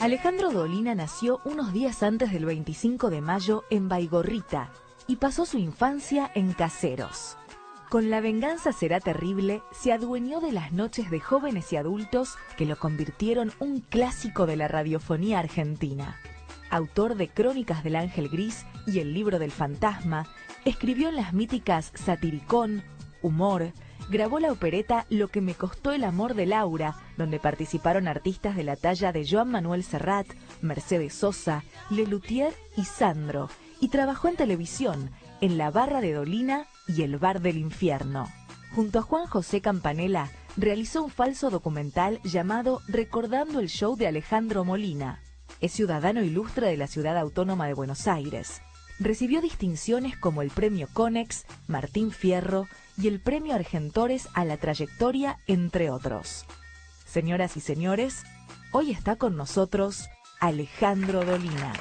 Alejandro Dolina nació unos días antes del 25 de mayo en Baigorrita y pasó su infancia en Caseros. Con La venganza será terrible, se adueñó de las noches de jóvenes y adultos que lo convirtieron un clásico de la radiofonía argentina. Autor de Crónicas del Ángel Gris y El libro del fantasma, escribió en las míticas Satiricón, Humor, grabó la opereta Lo que me costó el amor de Laura, donde participaron artistas de la talla de Joan Manuel Serrat, Mercedes Sosa, Lelutier y Sandro, y trabajó en televisión, en La barra de Dolina y El bar del infierno. Junto a Juan José Campanella, realizó un falso documental llamado Recordando el show de Alejandro Molina. Es ciudadano ilustre de la Ciudad Autónoma de Buenos Aires. Recibió distinciones como el Premio Conex, Martín Fierro y el Premio Argentores a la Trayectoria, entre otros. Señoras y señores, hoy está con nosotros Alejandro Dolina.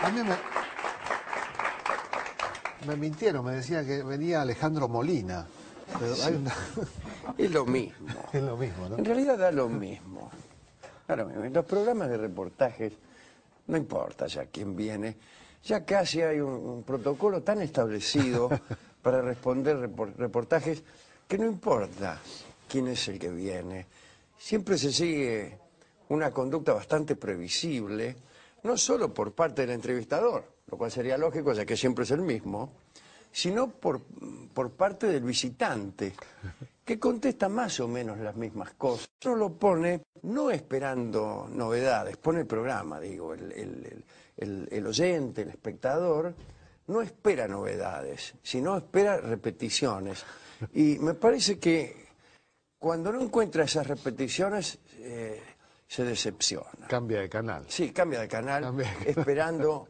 A mí me mintieron, me decían que venía Alejandro Molina. Pero Sí. hay una... Es lo mismo. Es lo mismo, ¿no? En realidad da lo mismo. Claro, en los programas de reportajes no importa ya quién viene. Ya casi hay un protocolo tan establecido para responder reportajes que no importa quién es el que viene. Siempre se sigue una conducta bastante previsible, no solo por parte del entrevistador, lo cual sería lógico ya que siempre es el mismo, sino por parte del visitante, que contesta más o menos las mismas cosas. Uno lo pone no esperando novedades, pone el programa, digo, el oyente, el espectador, no espera novedades, sino espera repeticiones. Y me parece que cuando no encuentra esas repeticiones, se decepciona. Cambia de canal. Sí, cambia de canal, esperando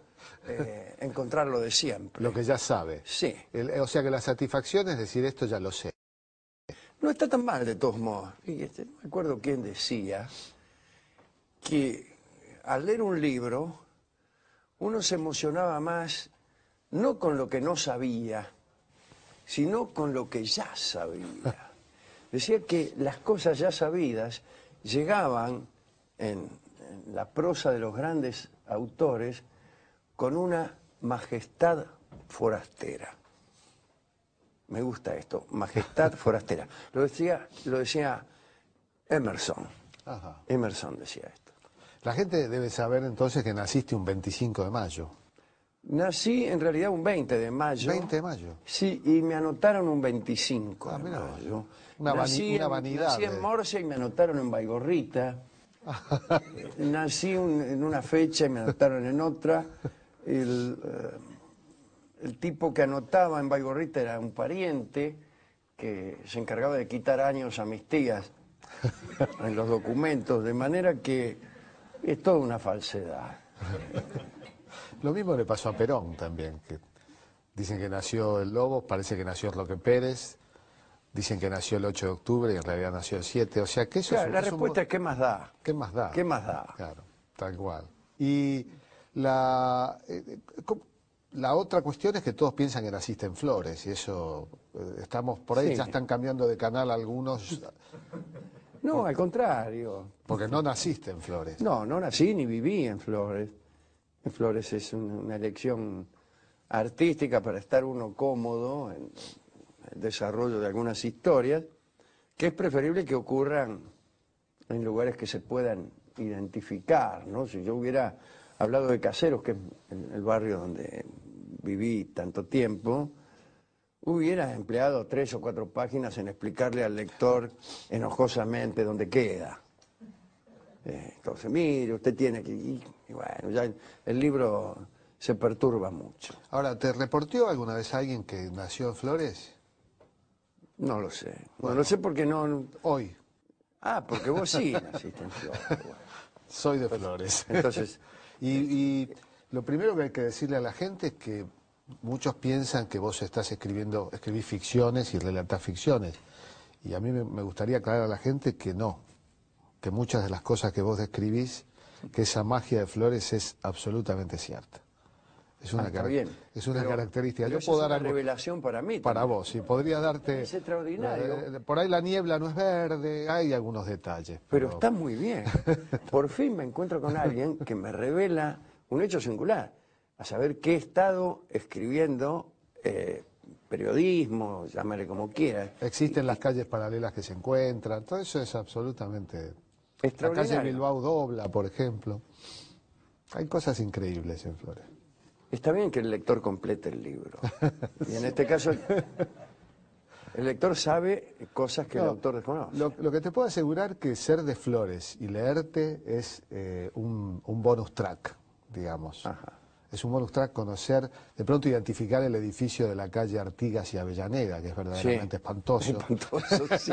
encontrar lo de siempre. Lo que ya sabe. Sí. O sea que la satisfacción es decir, esto ya lo sé. No está tan mal de todos modos. Fíjate, no me acuerdo quién decía que al leer un libro uno se emocionaba más no con lo que no sabía, sino con lo que ya sabía. Decía que las cosas ya sabidas llegaban en la prosa de los grandes autores con una majestad forastera. Me gusta esto, majestad forastera. Lo decía Emerson. Ajá. Emerson decía esto. La gente debe saber entonces que naciste un 25 de mayo. Nací en realidad un 20 de mayo. 20 de mayo. Sí, y me anotaron un 25 de mira, mayo. una vanidad. Nací en Morsia y me anotaron en Baigorrita. Nací en una fecha y me anotaron en otra. El tipo que anotaba en Baigorrita era un pariente que se encargaba de quitar años a mis tías en los documentos, de manera que es toda una falsedad. Lo mismo le pasó a Perón también, que dicen que nació el Lobo, parece que nació Roque Pérez, dicen que nació el 8 de octubre y en realidad nació el 7, o sea que eso Claro, es... la respuesta es ¿qué más da? ¿Qué más da? ¿Qué más da? Claro, tal cual. Y la otra cuestión es que todos piensan que naciste en Flores, y eso, estamos por ahí, Sí. ya están cambiando de canal algunos, No, al contrario. porque no naciste en Flores. No, no nací ni viví en Flores. En Flores es una elección artística para estar uno cómodo en el desarrollo de algunas historias, que es preferible que ocurran en lugares que se puedan identificar, ¿no? Si yo hubiera hablado de Caseros, que es el barrio donde viví tanto tiempo, hubiera empleado 3 o 4 páginas en explicarle al lector enojosamente dónde queda. Entonces, mire, usted tiene que... Y bueno, ya el libro se perturba mucho. Ahora, ¿te reportó alguna vez alguien que nació en Flores? No lo sé. Bueno. No lo sé porque no... Hoy. Ah, porque vos sí naciste en Flores. Bueno. Soy de Flores. Entonces... y lo primero que hay que decirle a la gente es que muchos piensan que vos escribís ficciones y relatás ficciones. Y a mí me gustaría aclarar a la gente que no, que muchas de las cosas que vos describís, que esa magia de Flores es absolutamente cierta. Es una, está bien. Es una característica. Pero Yo puedo dar una algo revelación para mí. para también. vos, y podría darte... Es extraordinario. Por ahí la niebla no es verde, hay algunos detalles. Pero está muy bien. Por fin me encuentro con alguien que me revela un hecho singular. A saber que he estado escribiendo periodismo, llámale como quiera. Existen las calles paralelas que se encuentran, todo eso es absolutamente... La Extraordinario. calle Bilbao dobla, por ejemplo. Hay cosas increíbles en Flores. Está bien que el lector complete el libro. Y en este caso, el lector sabe cosas que el autor desconoce. Lo que te puedo asegurar que ser de Flores y leerte es un bonus track, digamos. Ajá. Es un bonus track conocer, de pronto identificar el edificio de la calle Artigas y Avellaneda, que es verdaderamente espantoso. Espantoso, sí,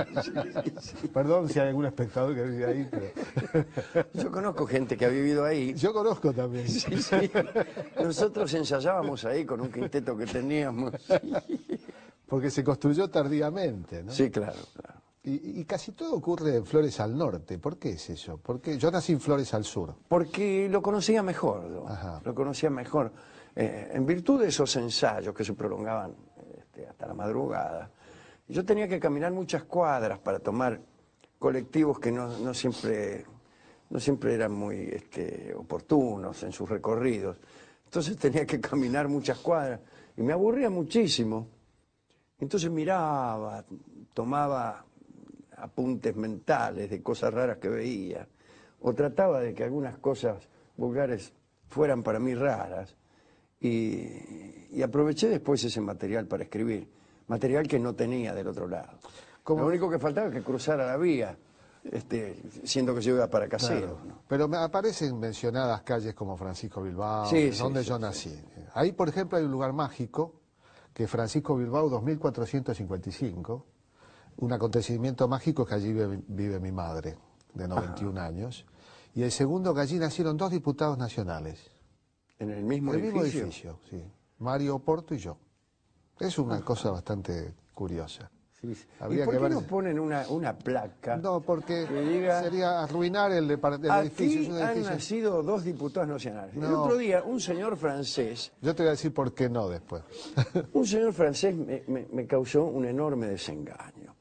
sí. Perdón si hay algún espectador que vive ahí, pero... Yo conozco gente que ha vivido ahí. Yo conozco también. Sí, sí. Nosotros ensayábamos ahí con un quinteto que teníamos. Porque se construyó tardíamente, ¿no? Sí, claro, claro. Y casi todo ocurre en Flores al norte. ¿Por qué es eso? Porque yo nací en Flores al sur. Porque lo conocía mejor, yo. Ajá. Lo conocía mejor. En virtud de esos ensayos que se prolongaban hasta la madrugada, yo tenía que caminar muchas cuadras para tomar colectivos que no siempre eran muy oportunos en sus recorridos. Entonces tenía que caminar muchas cuadras y me aburría muchísimo. Entonces miraba, tomaba apuntes mentales de cosas raras que veía, o trataba de que algunas cosas vulgares fueran para mí raras, y aproveché después ese material para escribir, material que no tenía del otro lado. Lo único que faltaba es que cruzara la vía, siendo que yo iba para Caseros. Claro. ¿No? Pero me aparecen mencionadas calles como Francisco Bilbao, Sí, donde sí, yo sí, nací. sí. Ahí, por ejemplo, hay un lugar mágico, que es Francisco Bilbao 2455, un acontecimiento mágico que allí vive mi madre, de 91 años, y el segundo que allí nacieron 2 diputados nacionales. ¿En el mismo El mismo edificio? edificio, sí. Mario Oporto y yo. Es una cosa bastante curiosa. Sí, sí. ¿Y Habría por que qué ver... no ponen una placa? No, porque que diga, sería arruinar el edificio. aquí Es un han edificio... nacido 2 diputados nacionales. El No. otro día, un señor francés, Yo te voy a decir por qué no después. me causó un enorme desengaño.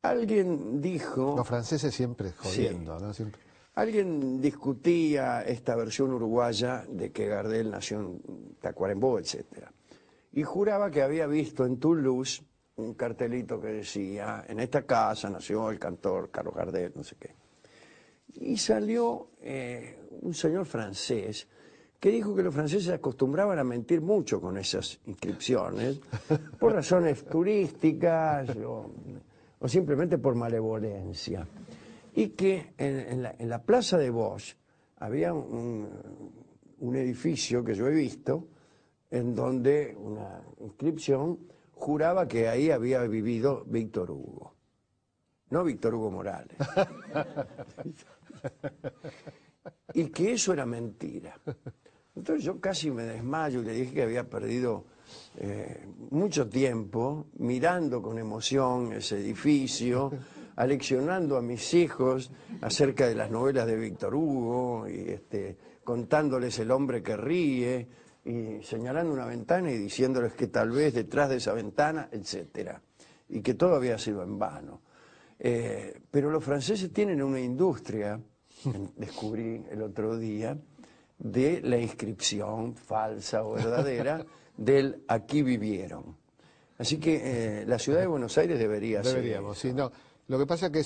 Alguien dijo... Los franceses siempre jodiendo, ¿no? Siempre... Alguien discutía esta versión uruguaya de que Gardel nació en Tacuarembó, etc. Y juraba que había visto en Toulouse un cartelito que decía, en esta casa nació el cantor Carlos Gardel, no sé qué. Y salió un señor francés que dijo que los franceses acostumbraban a mentir mucho con esas inscripciones, por razones turísticas o simplemente por malevolencia. Y que en la plaza de Bosch había un edificio que yo he visto en donde una inscripción juraba que ahí había vivido Víctor Hugo, no Víctor Hugo Morales, y que eso era mentira. Entonces yo casi me desmayo y le dije que había perdido mucho tiempo mirando con emoción ese edificio, aleccionando a mis hijos acerca de las novelas de Víctor Hugo, y contándoles El hombre que ríe, y señalando una ventana y diciéndoles que tal vez detrás de esa ventana, etcétera, y que todo había sido en vano. Pero los franceses tienen una industria, descubrí el otro día, de la inscripción falsa o verdadera del aquí vivieron. Así que la ciudad de Buenos Aires Deberíamos, sí, no. Lo que pasa es que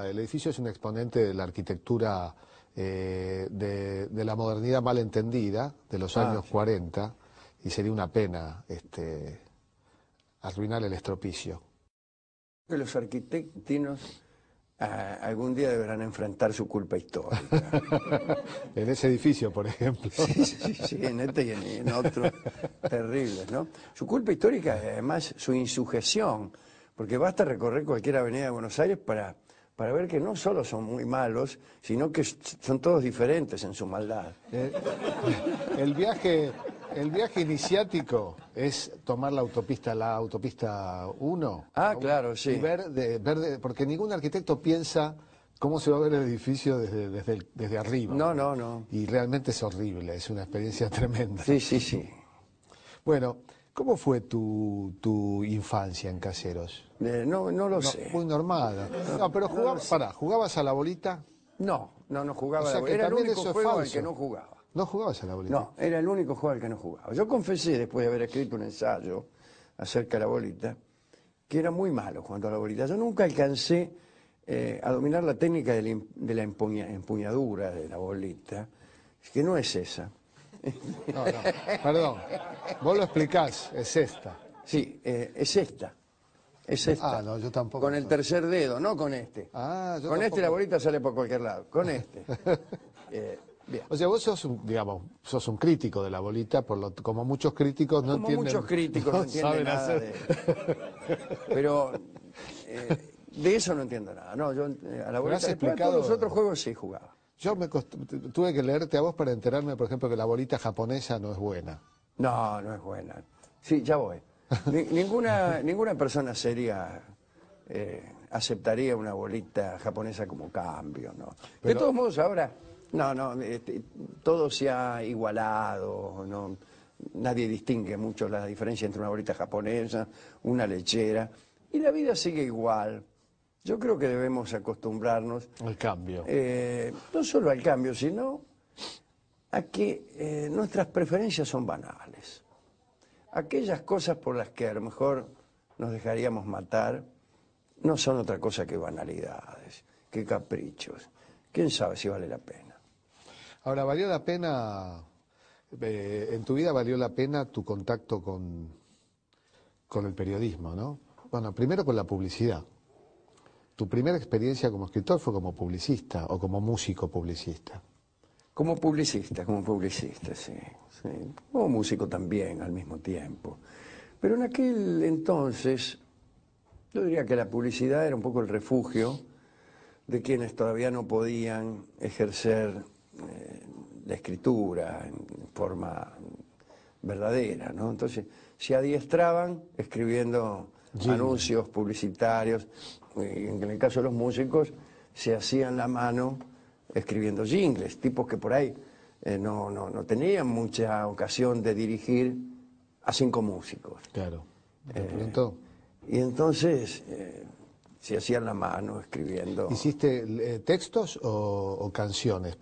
el edificio es un exponente de la arquitectura de la modernidad mal entendida de los años 40, y sería una pena arruinar el estropicio. Que los arquitectinos algún día deberán enfrentar su culpa histórica. En ese edificio, por ejemplo. Sí, en este y en otros terribles, ¿no? Su culpa histórica y además su insujeción, porque basta recorrer cualquier avenida de Buenos Aires para ver que no solo son muy malos, sino que son todos diferentes en su maldad. El viaje El viaje iniciático es tomar la autopista 1. Ah, claro, sí. Y porque ningún arquitecto piensa cómo se va a ver el edificio desde arriba. No, no, no. Y realmente es horrible, es una experiencia tremenda. Sí, sí, sí. Bueno, ¿cómo fue tu infancia en Caseros? No lo sé. Muy normal. No, pero ¿jugabas a la bolita? No jugaba O sea a la que bolita. Era el también único eso es juego al falso. que no jugaba. ¿No jugabas a la bolita? No, era el único juego al que no jugaba. Yo confesé, después de haber escrito un ensayo acerca de la bolita, que era muy malo jugando a la bolita. Yo nunca alcancé a dominar la técnica de la empuñadura de la bolita, que no es esa. No, perdón. Vos lo explicás, es esta. Sí, es esta. Es esta. Ah, no, yo tampoco. Con el tercer dedo, no con este. Ah, yo con este tampoco. la bolita sale por cualquier lado. Con este. Bien. O sea, vos sos un crítico de la bolita, como muchos críticos no Como entienden. muchos críticos no entienden saben nada hacer. Pero de eso no entiendo nada. No, yo a la bolita, has después explicado- todos los otros juegos sí jugaba. Yo tuve que leerte a vos para enterarme, por ejemplo, que la bolita japonesa no es buena. No, no es buena. Sí, ya voy. Ninguna persona seria aceptaría una bolita japonesa como cambio, ¿no? De Pero- todos modos, ahora, todo se ha igualado, ¿no? Nadie distingue mucho la diferencia entre una bolita japonesa, una lechera, y la vida sigue igual. Yo creo que debemos acostumbrarnos El cambio. no solo al cambio, sino a que nuestras preferencias son banales. Aquellas cosas por las que a lo mejor nos dejaríamos matar no son otra cosa que banalidades, que caprichos. ¿Quién sabe si vale la pena? Ahora, ¿valió la pena, en tu vida valió la pena tu contacto con el periodismo, ¿no? Bueno, primero con la publicidad. Tu primera experiencia como escritor fue como publicista o como músico publicista. Como publicista, sí, sí. Como músico también al mismo tiempo. Pero en aquel entonces, yo diría que la publicidad era un poco el refugio de quienes todavía no podían ejercer la escritura en forma verdadera, ¿no? Entonces, se adiestraban escribiendo anuncios publicitarios, y en el caso de los músicos, se hacían la mano escribiendo jingles, tipos que por ahí no tenían mucha ocasión de dirigir a 5 músicos. Claro. De pronto, Y entonces se hacían la mano escribiendo. ¿hiciste textos o canciones?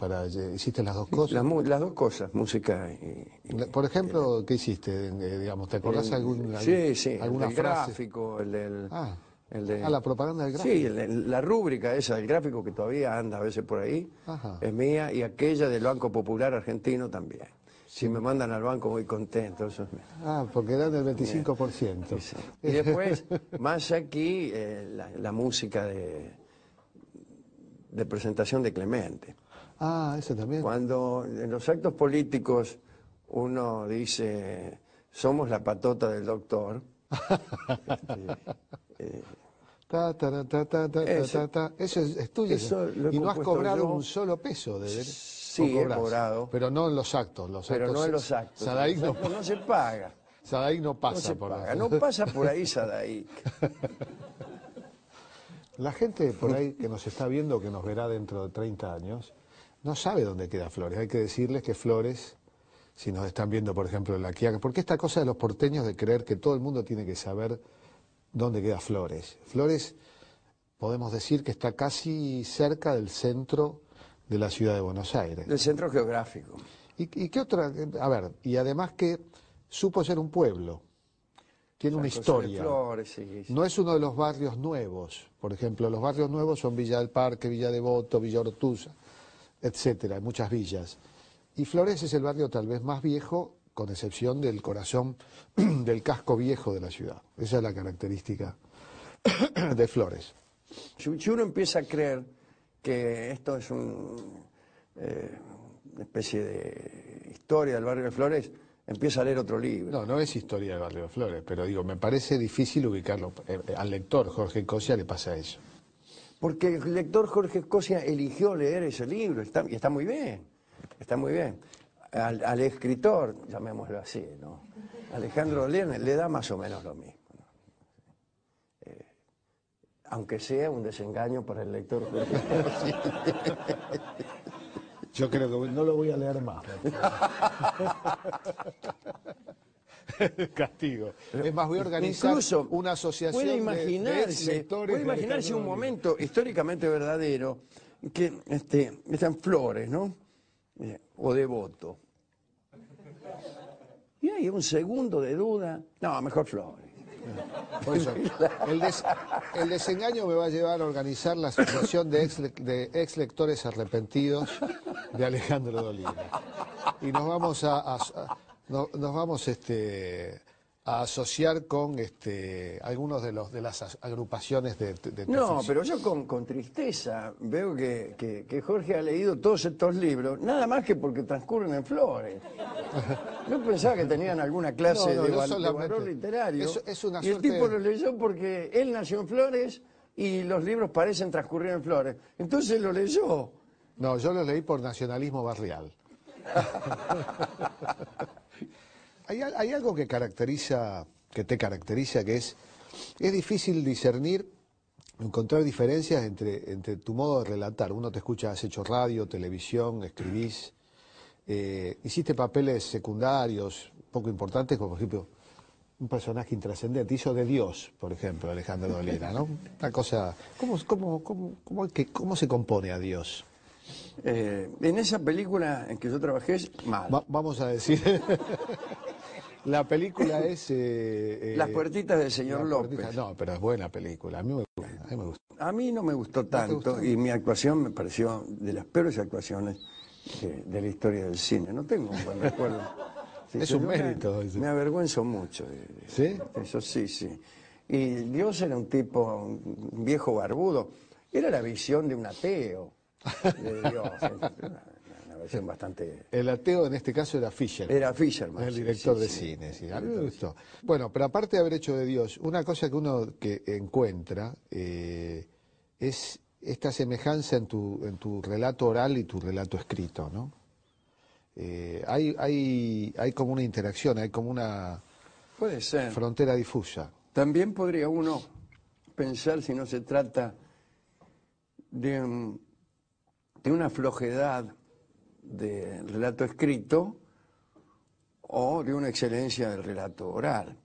¿Hiciste las dos cosas? Las dos cosas, música y Por ejemplo, ¿qué hiciste? Digamos, ¿te acordás alguna el frase? gráfico, la propaganda del gráfico. Sí, la rúbrica esa del gráfico que todavía anda a veces por ahí, Ajá. es mía, y aquella del Banco Popular Argentino también. Si me mandan al banco muy contento. Eso es... Porque dan el 25%. Sí. Y después, más aquí, la música de presentación de Clemente. Eso también. Cuando en los actos políticos uno dice, somos la patota del doctor, Eso es tuyo. Eso lo he y no has compuesto cobrado yo. un solo peso de Sí, he cobrado. Pero no en los actos. Pero no en los actos. Sadaik Los actos no se paga. Sadaik no No pasa se por paga. los- No pasa por ahí Sadaik. La gente por ahí que nos está viendo, que nos verá dentro de 30 años, no sabe dónde queda Flores. Hay que decirles que Flores, si nos están viendo, por ejemplo, en La Quiaca, porque esta cosa de los porteños de creer que todo el mundo tiene que saber dónde queda Flores. Flores, podemos decir que está casi cerca del centro de la ciudad de Buenos Aires. Del centro geográfico. ¿Y qué otra? A ver, y además que supo ser un pueblo. Tiene una San José de historia. Flores, sí. No es uno de los barrios nuevos. Por ejemplo, los barrios nuevos son Villa del Parque, Villa Devoto, Villa Ortuza, etcétera, hay muchas villas. Y Flores es el barrio tal vez más viejo, con excepción del corazón del casco viejo de la ciudad. Esa es la característica de Flores. Si uno empieza a creer que esto es una especie de historia del barrio de Flores, empieza a leer otro libro. No es historia del barrio de Flores, pero digo, me parece difícil ubicarlo. Al lector Jorge Cosia le pasa eso. Porque el lector Jorge Escocia eligió leer ese libro, y está muy bien, está muy bien. al escritor, llamémoslo así, ¿no? Alejandro Dolina le da más o menos lo mismo, ¿no? Aunque sea un desengaño para el lector. Yo creo que no lo voy a leer más. Castigo. Es más, voy a organizar Incluso una asociación puede de puede imaginarse un momento históricamente verdadero que están Flores, ¿no? O Devoto. Y hay un segundo de duda. No, mejor Flores. Por eso, el desengaño me va a llevar a organizar la asociación de ex lectores arrepentidos de Alejandro Dolina. Y nos vamos a asociar con algunos de las agrupaciones de No, ficción. pero yo con tristeza veo que Jorge ha leído todos estos libros, nada más que porque transcurren en Flores. Yo pensaba que tenían alguna clase No, de yo valor solamente- literario. es una y el suerte tipo de- lo leyó porque él nació en Flores y los libros parecen transcurrir en Flores. Entonces lo leyó. No, yo los leí por nacionalismo barrial. Hay algo que te caracteriza, que es difícil discernir, encontrar diferencias entre tu modo de relatar. Uno te escucha, has hecho radio, televisión, escribís, hiciste papeles secundarios, poco importantes, como por ejemplo un personaje intrascendente, hizo de Dios, por ejemplo, Alejandro Dolina, ¿no? Una cosa, ¿cómo se compone a Dios? En esa película en que yo trabajé, mal. Vamos a decir, la película es... Las puertitas del señor La López. puertita- No, pero es buena película, a mí me gusta. A mí no me gustó te tanto gustó? y mi actuación me pareció de las peores actuaciones de la historia del cine. No tengo un buen recuerdo. Sí, Es yo un mérito Me, ese. me avergüenzo mucho. ¿Sí? Eso sí, sí. Y Dios era un tipo, un viejo barbudo. Era la visión de un ateo de Dios. Una versión bastante... El ateo en este caso era Fisher. Era Fisherman. El sí, director sí, de sí. cine, sí, a mí me gustó. Bueno, pero aparte de haber hecho de Dios, una cosa que uno encuentra es esta semejanza en tu relato oral y tu relato escrito, ¿no? Hay como una interacción, hay como una Puede ser. frontera difusa. También podría uno pensar si no se trata de una flojedad de relato escrito o de una excelencia del relato oral.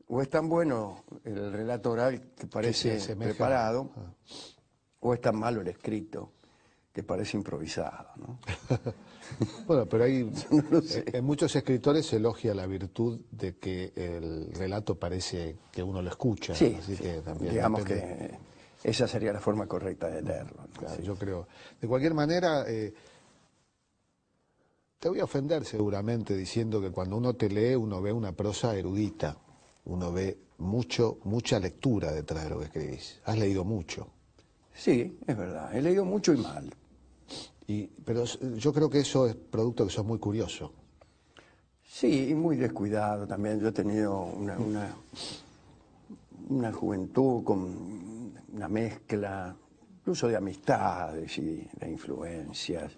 O es tan bueno el relato oral que se parece asemeja. preparado, o es tan malo el escrito que parece improvisado, ¿no? Bueno, pero hay, No lo sé. en muchos escritores se elogia la virtud de que el relato parece que uno lo escucha. Sí, así sí. que también Digamos depende. que esa sería la forma correcta de leerlo, ¿no? Claro, Sí. yo creo. De cualquier manera, te voy a ofender seguramente diciendo que cuando uno te lee, uno ve una prosa erudita, uno ve mucha lectura detrás de lo que escribís. Has leído mucho. Sí, es verdad. He leído mucho y mal. Pero yo creo que eso es producto de que sos muy curioso. Sí, y muy descuidado también. Yo he tenido una juventud con una mezcla, incluso de amistades y de influencias,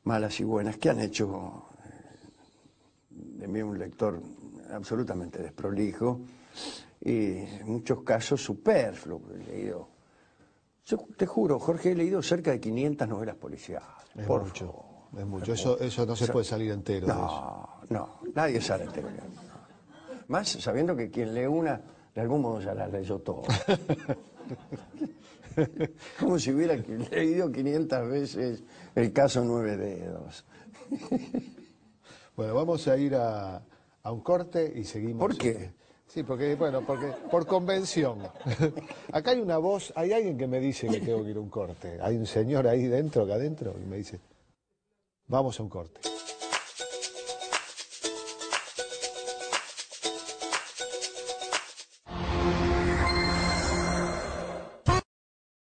malas y buenas, que han hecho de mí un lector absolutamente desprolijo y en muchos casos superfluo. He leído, yo te juro, Jorge, he leído cerca de 500 novelas policiales. Es Por mucho. favor. Es mucho. Eso no se puede salir entero de eso. No, nadie sale entero. No. Más sabiendo que quien lee una, de algún modo ya la leyó todo. Como si hubiera leído 500 veces el caso Nueve Dedos. Bueno, vamos a ir a un corte y seguimos. ¿Por qué? Sí, porque por convención. Acá hay una voz, hay alguien que me dice que tengo que ir a un corte. Hay un señor ahí dentro, acá adentro, y me dice, vamos a un corte.